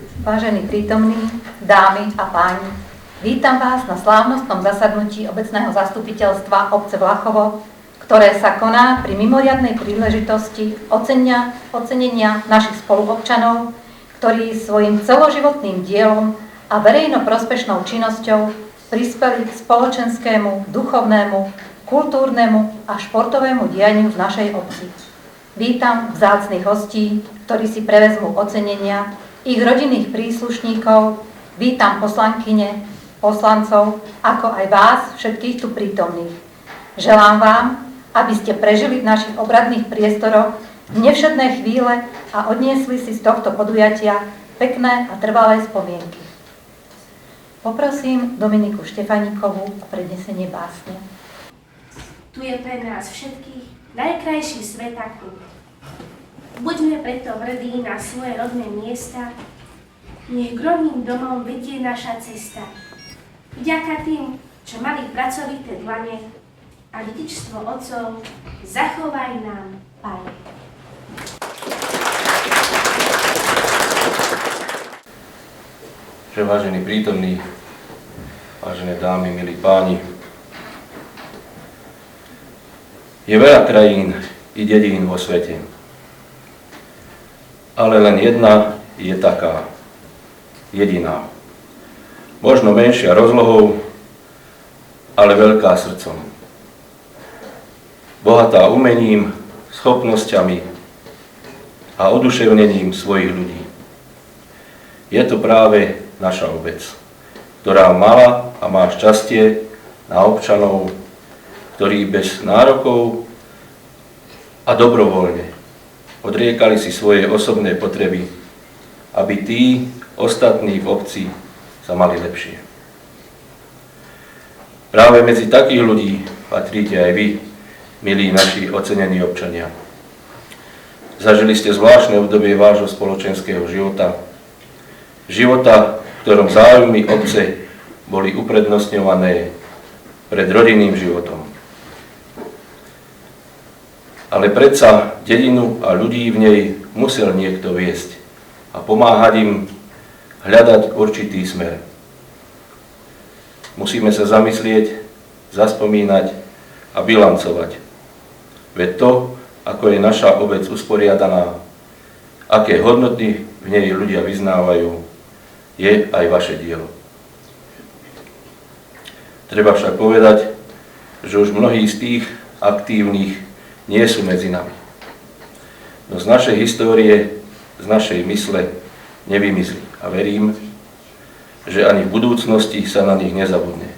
Vážení prítomní, dámy a páni, vítam vás na slávnostnom zasadnutí obecného zastupiteľstva obce Vlachovo, ktoré sa koná pri mimoriadnej príležitosti ocenenia našich spoluobčanov, ktorí svojim celoživotným dielom a verejnoprospešnou činnosťou prispeli k spoločenskému, duchovnému, kultúrnemu a športovému dianiu v našej obci. Vítam vzácnych hostí, ktorí si prevezmú ocenenia, ich rodinných príslušníkov, vítam poslankyne, poslancov, ako aj vás, všetkých tu prítomných. Želám vám, aby ste prežili v našich obradných priestoroch nevšedné chvíle a odniesli si z tohto podujatia pekné a trvalé spomienky. Poprosím Dominiku Štefaníkovú o prednesenie básne. Tu je pre nás všetkých najkrajší svetaklub. Buďme preto hrdí na svoje rodné miesta, nech k rodným domom vedie naša cesta. Vďaka tým, čo mali pracovité dlane a dedičstvo otcov, zachovaj nám, Pane. Vážení prítomní, vážené dámy, milí páni, je veľa krajín i dedín vo svete, ale len jedna je taká, jediná. Možno menšia rozlohou, ale veľká srdcom. Bohatá umením, schopnosťami a oduševnením svojich ľudí. Je to práve naša obec, ktorá mala a má šťastie na občanov, ktorí bez nárokov a dobrovoľne odriekali si svoje osobné potreby, aby tí ostatní v obci sa mali lepšie. Práve medzi takých ľudí patríte aj vy, milí naši ocenení občania. Zažili ste zvláštne obdobie vášho spoločenského života, v ktorom záujmy obce boli uprednostňované pred rodinným životom. Ale predsa dedinu a ľudí v nej musel niekto viesť a pomáhať im hľadať určitý smer. Musíme sa zamyslieť, zaspomínať a bilancovať. Veď to, ako je naša obec usporiadaná, aké hodnoty v nej ľudia vyznávajú, je aj vaše dielo. Treba však povedať, že už mnohí z tých aktívnych nie sú medzi nami. No z našej histórie, z našej mysle nevymizli. A verím, že ani v budúcnosti sa na nich nezabudne.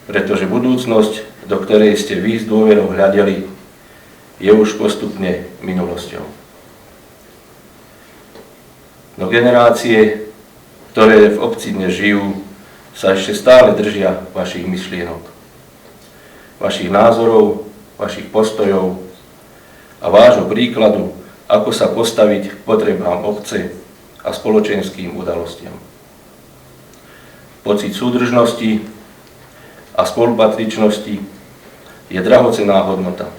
Pretože budúcnosť, do ktorej ste vy s dôverou hľadeli, je už postupne minulosťou. No generácie, ktoré v obci dnes žijú, sa ešte stále držia vašich myšlienok, vašich názorov, vašich postojov a vášho príkladu, ako sa postaviť k potrebám obce a spoločenským udalostiam. Pocit súdržnosti a spolupatričnosti je drahocenná hodnota,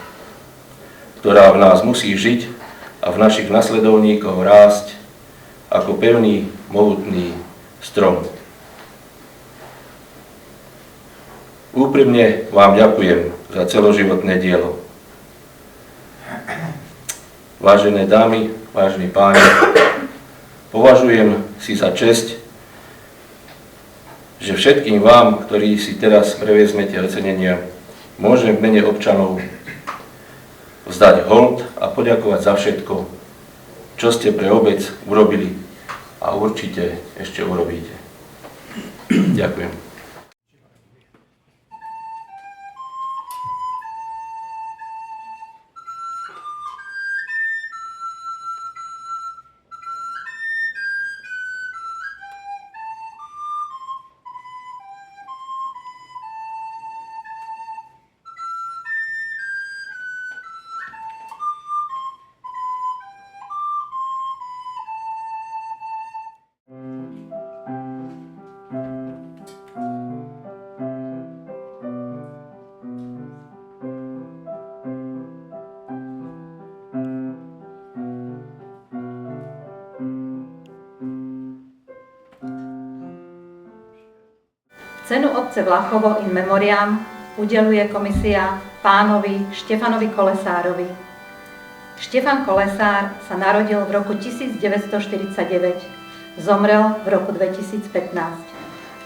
ktorá v nás musí žiť a v našich nasledovníkoch rásť ako pevný, mohutný strom. Úprimne vám ďakujem za celoživotné dielo. Vážené dámy, vážení páni, považujem si za česť, že všetkým vám, ktorí si teraz prevezmete ocenenia, môžem v mene občanov vzdať hold a poďakovať za všetko, čo ste pre obec urobili a určite ešte urobíte. Ďakujem. Cenu obce Vlachovo in memoriam udeľuje komisia pánovi Štefanovi Kolesárovi. Štefan Kolesár sa narodil v roku 1949, zomrel v roku 2015.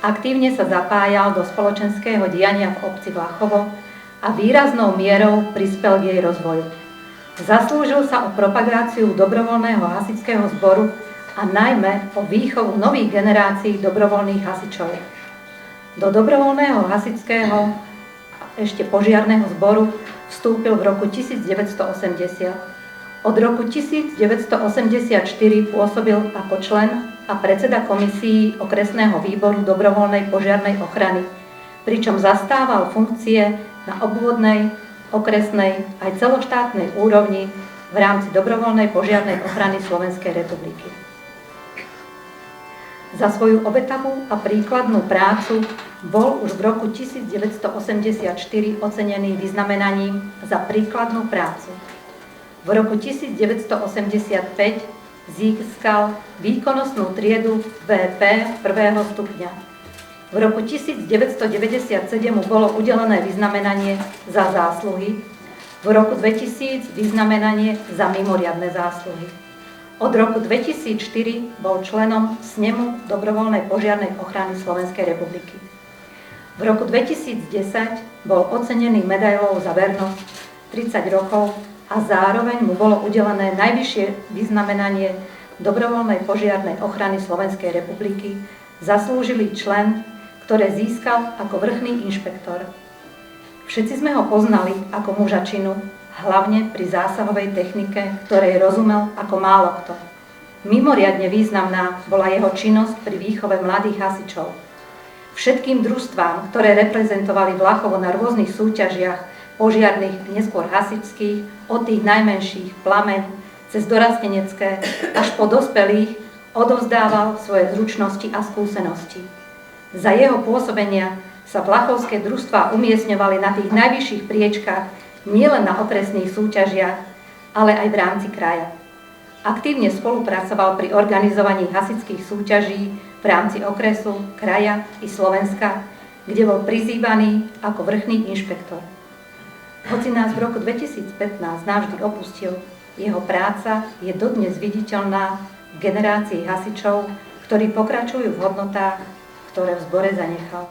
Aktívne sa zapájal do spoločenského diania v obci Vlachovo a výraznou mierou prispel k jej rozvoju. Zaslúžil sa o propagáciu dobrovoľného hasičského zboru a najmä o výchovu nových generácií dobrovoľných hasičov. Do dobrovoľného hasičského ešte požiarneho zboru vstúpil v roku 1980. Od roku 1984 pôsobil ako člen a predseda komisií okresného výboru dobrovoľnej požiarnej ochrany, pričom zastával funkcie na obvodnej, okresnej aj celoštátnej úrovni v rámci dobrovoľnej požiarnej ochrany Slovenskej republiky. Za svoju obetavú a príkladnú prácu bol už v roku 1984 ocenený vyznamenaním za príkladnú prácu. V roku 1985 získal výkonnostnú triedu VP prvého stupňa. V roku 1997 mu bolo udelené vyznamenanie za zásluhy, v roku 2000 vyznamenanie za mimoriadne zásluhy. Od roku 2004 bol členom Snemu dobrovoľnej požiarnej ochrany Slovenskej republiky. V roku 2010 bol ocenený medailou za vernosť 30 rokov a zároveň mu bolo udelené najvyššie vyznamenanie dobrovoľnej požiarnej ochrany Slovenskej republiky, zaslúžilý člen, ktoré získal ako vrchný inšpektor. Všetci sme ho poznali ako muža činu, hlavne pri zásahovej technike, ktorej rozumel ako málo kto. Mimoriadne významná bola jeho činnosť pri výchove mladých hasičov. Všetkým družstvám, ktoré reprezentovali Vlachovo na rôznych súťažiach, požiarnych, neskôr hasičských, od tých najmenších, Plameň, cez dorastenecké, až po dospelých, odovzdával svoje zručnosti a skúsenosti. Za jeho pôsobenia sa vlachovské družstvá umiestňovali na tých najvyšších priečkách nielen na okresných súťažiach, ale aj v rámci kraja. Aktívne spolupracoval pri organizovaní hasičských súťaží v rámci okresu, kraja i Slovenska, kde bol prizývaný ako vrchný inšpektor. Hoci nás v roku 2015 navždy opustil, jeho práca je dodnes viditeľná v generácii hasičov, ktorí pokračujú v hodnotách, ktoré v zbore zanechal.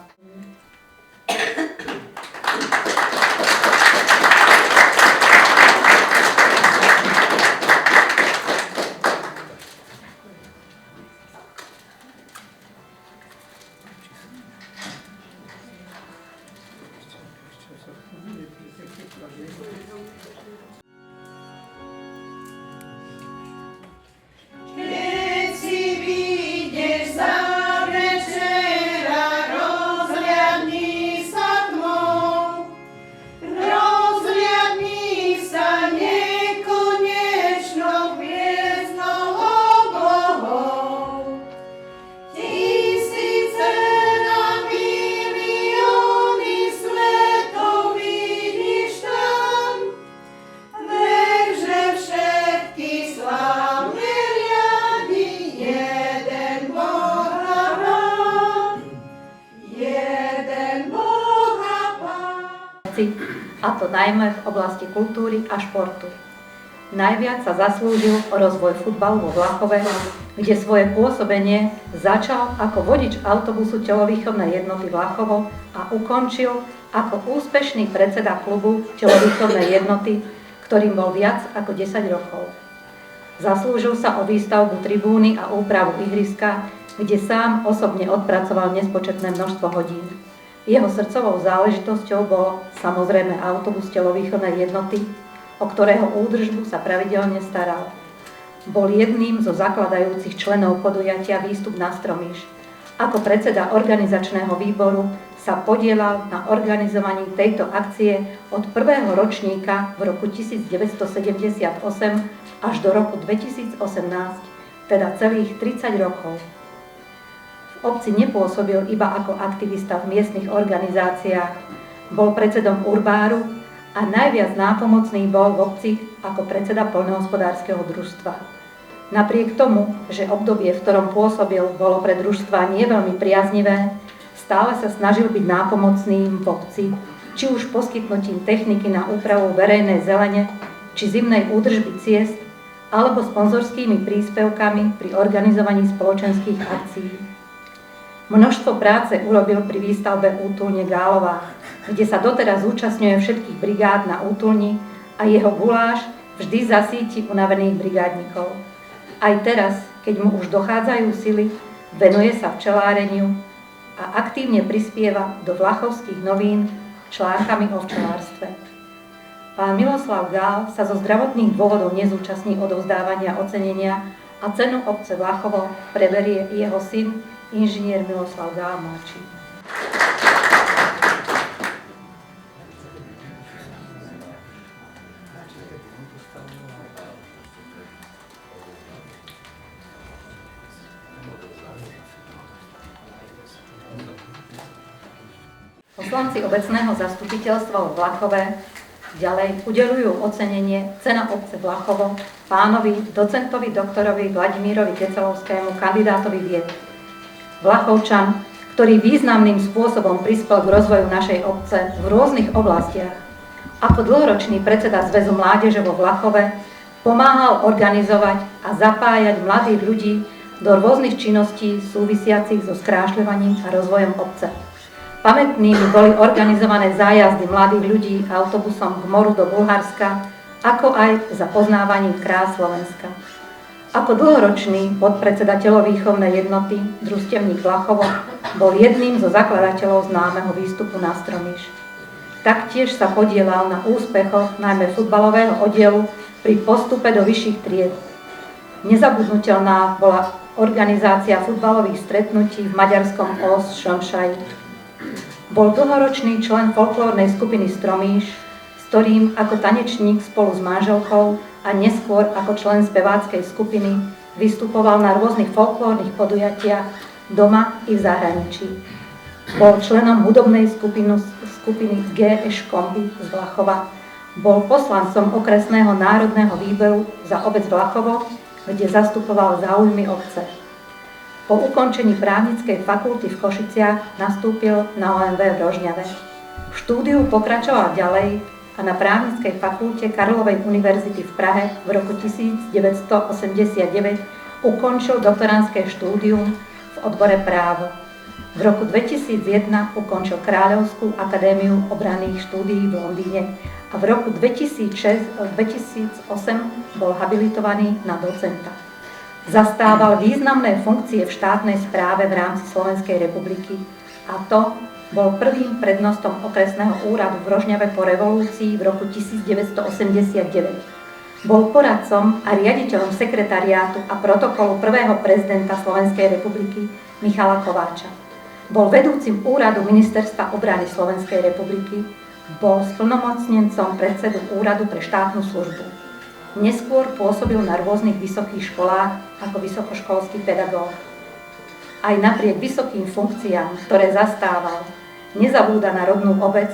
A to najmä v oblasti kultúry a športu. Najviac sa zaslúžil o rozvoj futbalu vo Vlachove, kde svoje pôsobenie začal ako vodič autobusu telovýchovnej jednoty Vlachovo a ukončil ako úspešný predseda klubu telovýchovnej jednoty, ktorým bol viac ako 10 rokov. Zaslúžil sa o výstavbu tribúny a úpravu ihriska, kde sám osobne odpracoval nespočetné množstvo hodín. Jeho srdcovou záležitosťou bol samozrejme autobus telovýchovnej jednoty, o ktorého údržbu sa pravidelne staral. Bol jedným zo zakladajúcich členov podujatia Výstup na Stromíš. Ako predseda organizačného výboru sa podieľal na organizovaní tejto akcie od prvého ročníka v roku 1978 až do roku 2018, teda celých 30 rokov. V obci nepôsobil iba ako aktivista v miestnych organizáciách, bol predsedom Urbáru a najviac nápomocný bol v obci ako predseda poľnohospodárskeho družstva. Napriek tomu, že obdobie, v ktorom pôsobil, bolo pre družstva nie veľmi priaznivé, Stále sa snažil byť nápomocným v obci, či už poskytnutím techniky na úpravu verejnej zelene, či zimnej údržby ciest, alebo sponzorskými príspevkami pri organizovaní spoločenských akcií. Množstvo práce urobil pri výstavbe útulne Gálová, kde sa doteraz zúčastňuje všetkých brigád na útulni a jeho guláš vždy zasíti unavených brigádnikov. Aj teraz, keď mu už dochádzajú sily, venuje sa včeláreniu a aktívne prispieva do Vlachovských novín článkami o včelárstve. Pán Miloslav Gál sa zo zdravotných dôvodov nezúčastní odovzdávania ocenenia a cenu obce Vlachovo preberie jeho syn, inžinier Miloslav Gál mladší. Poslanci obecného zastupiteľstva vo Vlachove ďalej udeľujú ocenenie Cena obce Vlachovo pánovi docentovi doktorovi Vladimírovi Kecelovskému, kandidátovi vied. Vlachovčan, ktorý významným spôsobom prispel k rozvoju našej obce v rôznych oblastiach. Ako dlhoročný predseda Zväzu mládeže vo Vlachove pomáhal organizovať a zapájať mladých ľudí do rôznych činností súvisiacich so skrášľovaním a rozvojom obce. Pamätnými boli organizované zájazdy mladých ľudí autobusom k moru do Bulharska, ako aj za poznávaním krás Slovenska. Ako dlhoročný podpredseda telovýchovnej jednoty Družstevník Vlachovo bol jedným zo zakladateľov známeho výstupu na Stromíš. Taktiež sa podielal na úspechoch najmä futbalového oddielu pri postupe do vyšších tried. Nezabudnutelná bola organizácia futbalových stretnutí v maďarskom Oss-Šomšaji. Bol dlhoročný člen folklórnej skupiny Stromíš, s ktorým ako tanečník spolu s manželkou a neskôr ako člen speváckej skupiny vystupoval na rôznych folklórnych podujatiach doma i v zahraničí. Bol členom hudobnej skupiny GŠ Kombi z Vlachova. Bol poslancom okresného národného výboru za obec Vlachovo, kde zastupoval záujmy obce. Po ukončení právnickej fakulty v Košiciach nastúpil na OMV v Rožňave. V štúdiu pokračoval ďalej a na právnickej fakulte Karlovej univerzity v Prahe v roku 1989 ukončil doktorandské štúdium v odbore právo. V roku 2001 ukončil Kráľovskú akadémiu obranných štúdií v Londýne a v roku 2006-2008 bol habilitovaný na docenta. Zastával významné funkcie v štátnej správe v rámci Slovenskej republiky a to bol prvým prednostom okresného úradu v Rožňave po revolúcii v roku 1989. Bol poradcom a riaditeľom sekretariátu a protokolu prvého prezidenta Slovenskej republiky Michala Kováča. Bol vedúcim úradu Ministerstva obrany Slovenskej republiky, bol splnomocnencom predsedu úradu pre štátnu službu. Neskôr pôsobil na rôznych vysokých školách ako vysokoškolský pedagóg. Aj napriek vysokým funkciám, ktoré zastával, nezabúda na rodnú obec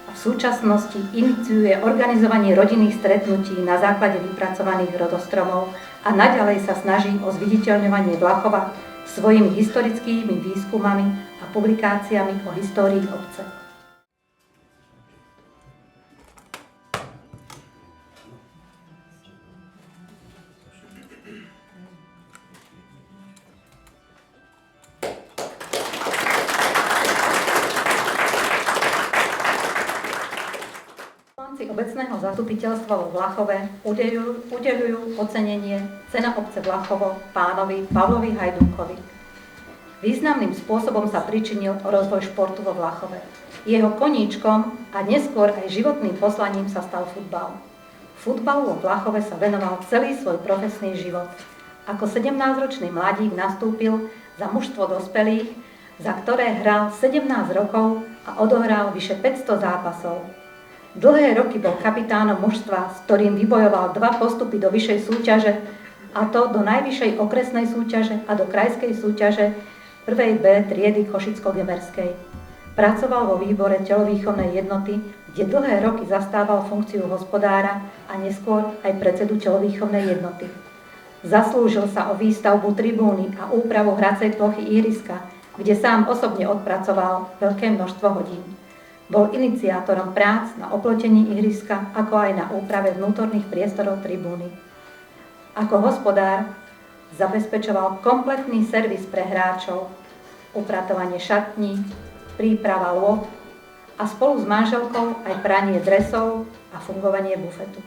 a v súčasnosti iniciuje organizovanie rodinných stretnutí na základe vypracovaných rodostromov a naďalej sa snaží o zviditeľňovanie Vlachova svojimi historickými výskumami a publikáciami o histórii obce. Obecného zastupiteľstva vo Vlachove udeľujú ocenenie Cena obce Vlachovo pánovi Pavlovi Hajdúkovi. Významným spôsobom sa pričinil o rozvoj športu vo Vlachove. Jeho koníčkom a neskôr aj životným poslaním sa stal futbal. Futbalu vo Vlachove sa venoval celý svoj profesný život. Ako 17-ročný mladík nastúpil za mužstvo dospelých, za ktoré hral 17 rokov a odohral vyše 500 zápasov. Dlhé roky bol kapitánom mužstva, s ktorým vybojoval 2 postupy do vyššej súťaže, a to do najvyššej okresnej súťaže a do krajskej súťaže 1. B triedy Košicko-Gemerskej. Pracoval vo výbore telovýchovnej jednoty, kde dlhé roky zastával funkciu hospodára a neskôr aj predsedu telovýchovnej jednoty. Zaslúžil sa o výstavbu tribúny a úpravu hracej plochy ihriska, kde sám osobne odpracoval veľké množstvo hodín. Bol iniciátorom prác na oplotení ihriska, ako aj na úprave vnútorných priestorov tribúny. Ako hospodár zabezpečoval kompletný servis pre hráčov, upratovanie šatní, príprava lôd a spolu s manželkou aj pranie dresov a fungovanie bufetu.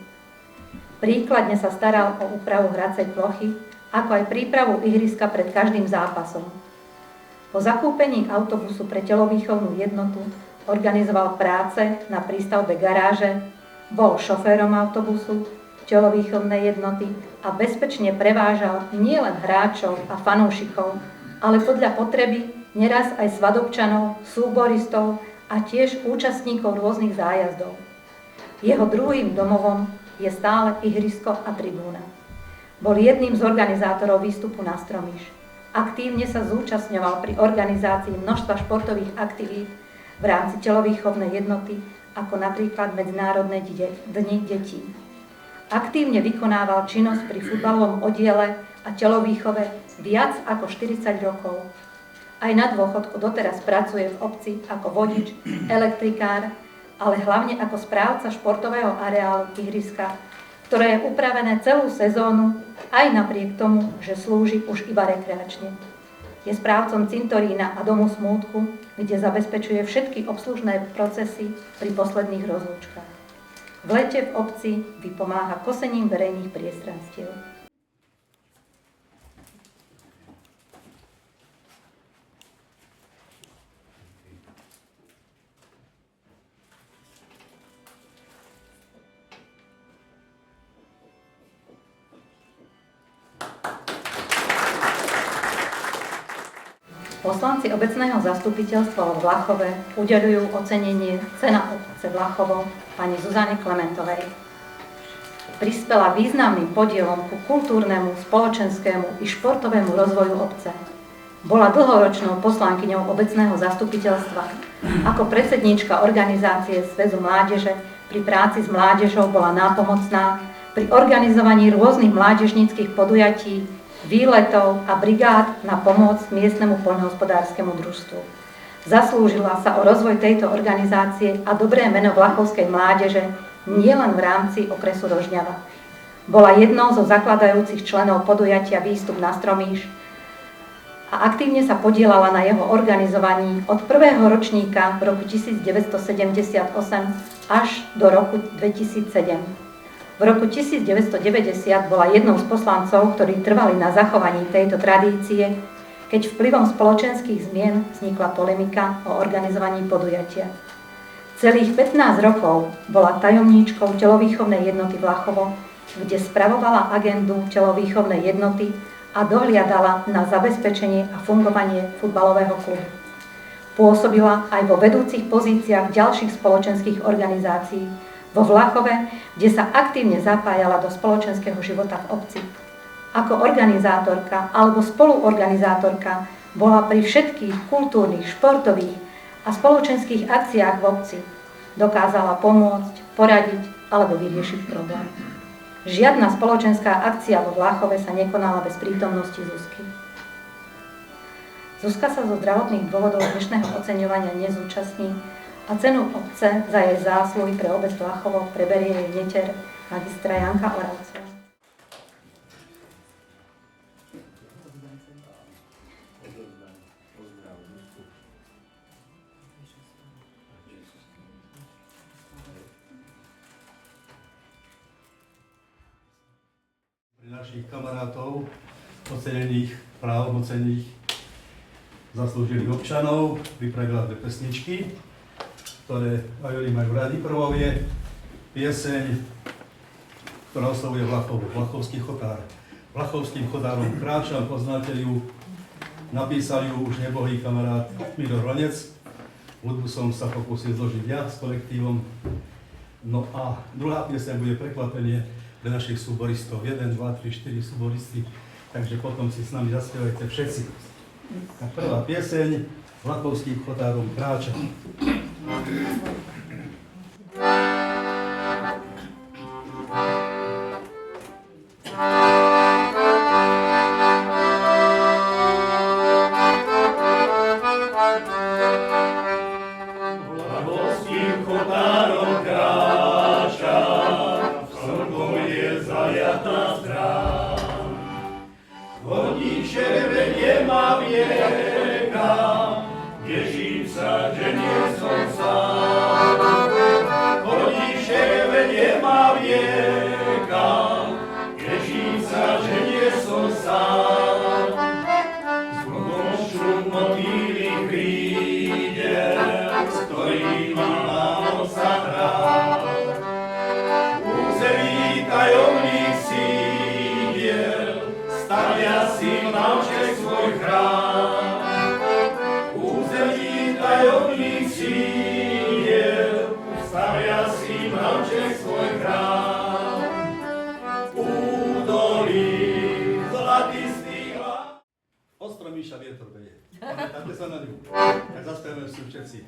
Príkladne sa staral o úpravu hracej plochy, ako aj prípravu ihriska pred každým zápasom. Po zakúpení autobusu pre telovýchovnú jednotu organizoval práce na prístavbe garáže, bol šoférom autobusu, telovýchovnej jednoty a bezpečne prevážal nielen hráčov a fanúšikov, ale podľa potreby neraz aj svadobčanov, súboristov a tiež účastníkov rôznych zájazdov. Jeho druhým domovom je stále ihrisko a tribúna. Bol jedným z organizátorov výstupu na Stromíš. Aktívne sa zúčastňoval pri organizácii množstva športových aktivít v rámci telovýchovnej jednoty, ako napríklad Medzinárodné dni detí. Aktívne vykonával činnosť pri futbalovom oddiele a telovýchove viac ako 40 rokov. Aj na dôchodku doteraz pracuje v obci ako vodič, elektrikár, ale hlavne ako správca športového areálu ihriska, ktoré je upravené celú sezónu, aj napriek tomu, že slúži už iba rekreačne. Je správcom cintorína a domu smútku, kde zabezpečuje všetky obslužné procesy pri posledných rozlúčkach. V lete v obci vypomáha kosením verejných priestranstiev. Poslanci obecného zastupiteľstva vo Vlachove udeľujú ocenenie Cena obce Vlachovo pani Zuzane Klementovej. Prispela významným podielom ku kultúrnemu, spoločenskému i športovému rozvoju obce. Bola dlhoročnou poslankyňou obecného zastupiteľstva. Ako predsedníčka organizácie Zväzu mládeže pri práci s mládežou bola nápomocná pri organizovaní rôznych mládežníckych podujatí, výletov a brigád na pomoc miestnemu poľnohospodárskemu družstvu. Zaslúžila sa o rozvoj tejto organizácie a dobré meno vlachovskej mládeže nielen v rámci okresu Rožňava. Bola jednou zo zakladajúcich členov podujatia Výstup na Stromíš a aktívne sa podieľala na jeho organizovaní od prvého ročníka v roku 1978 až do roku 2007. V roku 1990 bola jednou z poslancov, ktorí trvali na zachovaní tejto tradície, keď vplyvom spoločenských zmien vznikla polemika o organizovaní podujatia. Celých 15 rokov bola tajomníčkou telovýchovnej jednoty Vlachovo, kde spravovala agendu telovýchovnej jednoty a dohliadala na zabezpečenie a fungovanie futbalového klubu. Pôsobila aj vo vedúcich pozíciách ďalších spoločenských organizácií, vo Vlachove, kde sa aktívne zapájala do spoločenského života v obci. Ako organizátorka alebo spoluorganizátorka bola pri všetkých kultúrnych, športových a spoločenských akciách v obci. Dokázala pomôcť, poradiť alebo vyriešiť problém. Žiadna spoločenská akcia vo Vlachove sa nekonala bez prítomnosti Zuzky. Zuzka sa zo zdravotných dôvodov dnešného oceňovania nezúčastní a cenu obce za jej zásluhy pre obec Vlachovo preberie jej neter magistra Janka Oravcová. Pre našich kamarátov, ocenených, právomocenných, zaslúžilých občanov pripravila dve pesničky, ktoré aj oni majú radi. Prvou je pieseň, ktorá oslovuje Vlachovu, Vlachovský chodár. Vlachovským chodárom kráčam, poznáte ju, napísal ju už nebohý kamarát Miro Hronec. Hudbu som sa pokúsil zložiť ja s kolektívom. No a druhá pieseň bude prekvapenie pre našich súboristov. 1, 2, 3, 4 súboristi, takže potom si s nami zaspievajte všetci. Tak prvá pieseň, Vlachovským chodárom kráčam. ma vieka, teším sa, že nie som sám. Koniče vedie ma vieka, teším sa, že nie som sám. S vlnošťu motýli krídel, s ktorými mám sa hrať. Území tajomných sídiel, stavia si mravček svoj chrám. Území tajomných sídiel, stavia si mravček svoj chrám. Údolí zlatistých hlav. Ostro Míša vietor veje. Pamätáte sa na ňu? Tak zaspievame si všetci.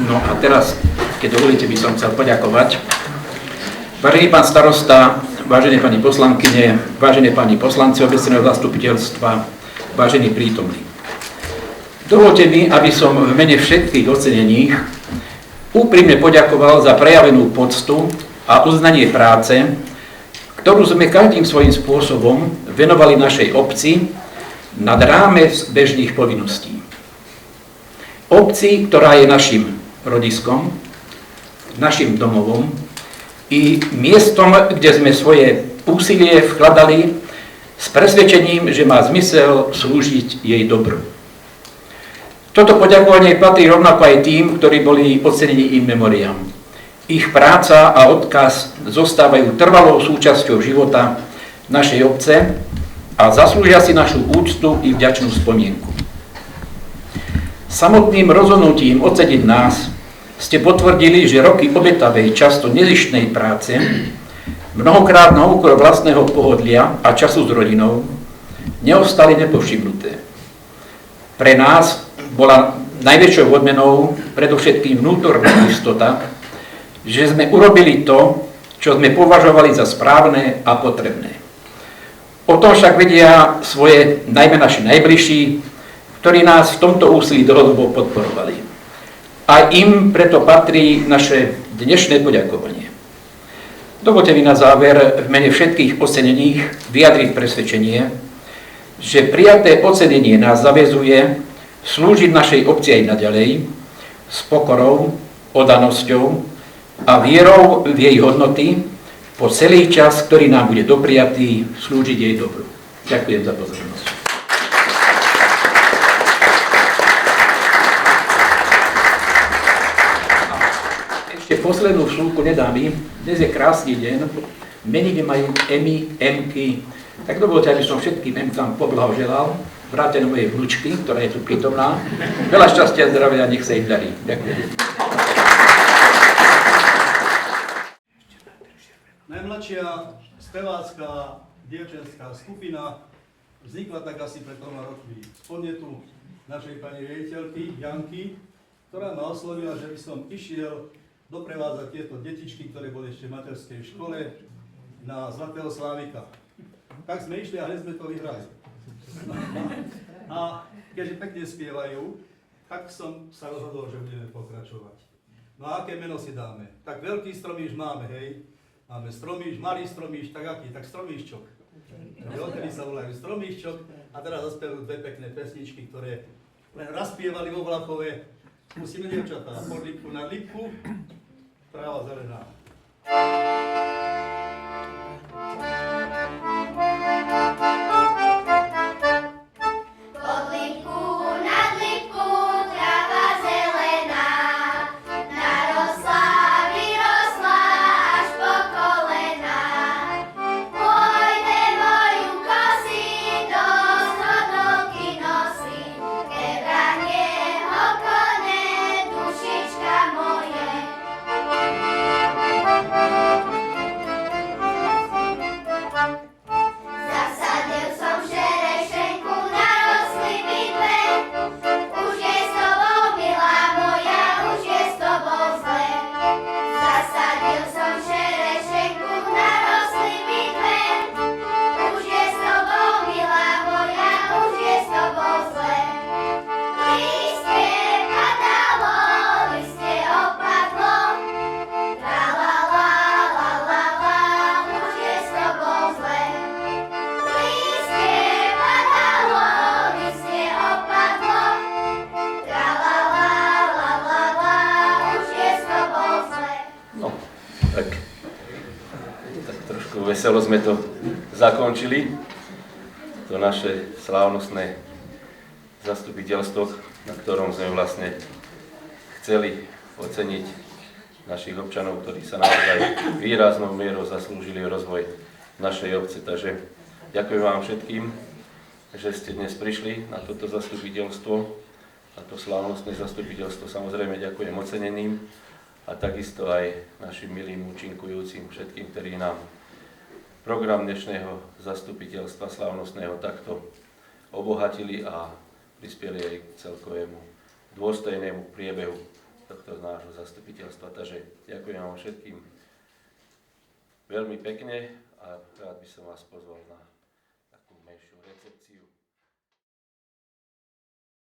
No a teraz, keď dovolíte, by som chcel poďakovať. Vážený pán starosta, vážené pani poslankyne, vážené pani poslanci obecného zastupiteľstva, vážení prítomní. Dovolte mi, aby som v mene všetkých ocenených úprimne poďakoval za prejavenú poctu a uznanie práce, ktorú sme každým svojím spôsobom venovali našej obci nad rámec bežných povinností. Obci, ktorá je našim rodiskom, našim domovom i miestom, kde sme svoje úsilie vkladali s presvedčením, že má zmysel slúžiť jej dobru. Toto poďakovanie patrí rovnako aj tým, ktorí boli ocenení in memoriam. Ich práca a odkaz zostávajú trvalou súčasťou života našej obce a zaslúžia si našu úctu i vďačnú spomienku. Samotným rozhodnutím oceniť nás ste potvrdili, že roky obetavej, často nezištnej práce, mnohokrát na úkor vlastného pohodlia a času s rodinou, neostali nepovšimnuté. Pre nás bola najväčšou odmenou predovšetkým vnútorná istota, že sme urobili to, čo sme považovali za správne a potrebné. O tom však vedia svoje najmä naši najbližší, ktorí nás v tomto úsilí dlhodobo podporovali. A im preto patrí naše dnešné poďakovanie. Dovoľte mi na záver v mene všetkých ocenených vyjadriť presvedčenie, že prijaté ocenenie nás zaväzuje slúžiť našej obci aj naďalej s pokorou, oddanosťou a vierou v jej hodnoty po celý čas, ktorý nám bude dopriatý slúžiť jej dobru. Ďakujem za pozornosť. Ešte poslednú vsúku nedám im. Dnes je krásny deň, meniny majú Emy, Emky, tak dovoľte, aby som všetkým Emkám poblahoželal, vrátane mojej vnúčky, ktorá je tu prítomná. Veľa šťastia a zdravia, nech sa im darí. Ďakujem. Najmladšia spevácka dievčenská skupina vznikla tak asi pred 3 rokmi z podnetu našej pani riaditeľky Janky, ktorá ma oslovila, že by som išiel doprevádzať tieto detičky, ktoré boli ešte v materskej škole, na Zlatého Slávika. Tak sme išli a hneď sme to vyhrali. A keďže pekne spievajú, tak som sa rozhodol, že budeme pokračovať. No a aké meno si dáme? Tak veľký stromíš máme, hej? Máme stromíš, malý stromíš, tak aký? Tak stromíščok. Odtedy sa volajú stromíščok. A teraz zaspievajú dve pekné pesničky, ktoré len raz spievali vo Vlachove. Musíme, dievčatá, pod lípku na lípku, práva zelená. Veselo sme to zakončili, to naše slávnostné zastupiteľstvo, na ktorom sme vlastne chceli oceniť našich občanov, ktorí sa naozaj výraznou mierou zaslúžili o rozvoj našej obce. Takže ďakujem vám všetkým, že ste dnes prišli na toto zastupiteľstvo, na to slávnostné zastupiteľstvo. Samozrejme ďakujem oceneným a takisto aj našim milým účinkujúcim všetkým, ktorí nám program dnešného zastupiteľstva slávnostného takto obohatili a prispeli aj k celkovému dôstojnému priebehu tohto nášho zastupiteľstva. Takže ďakujem vám všetkým veľmi pekne a rád by som vás pozval na takú menšiu recepciu.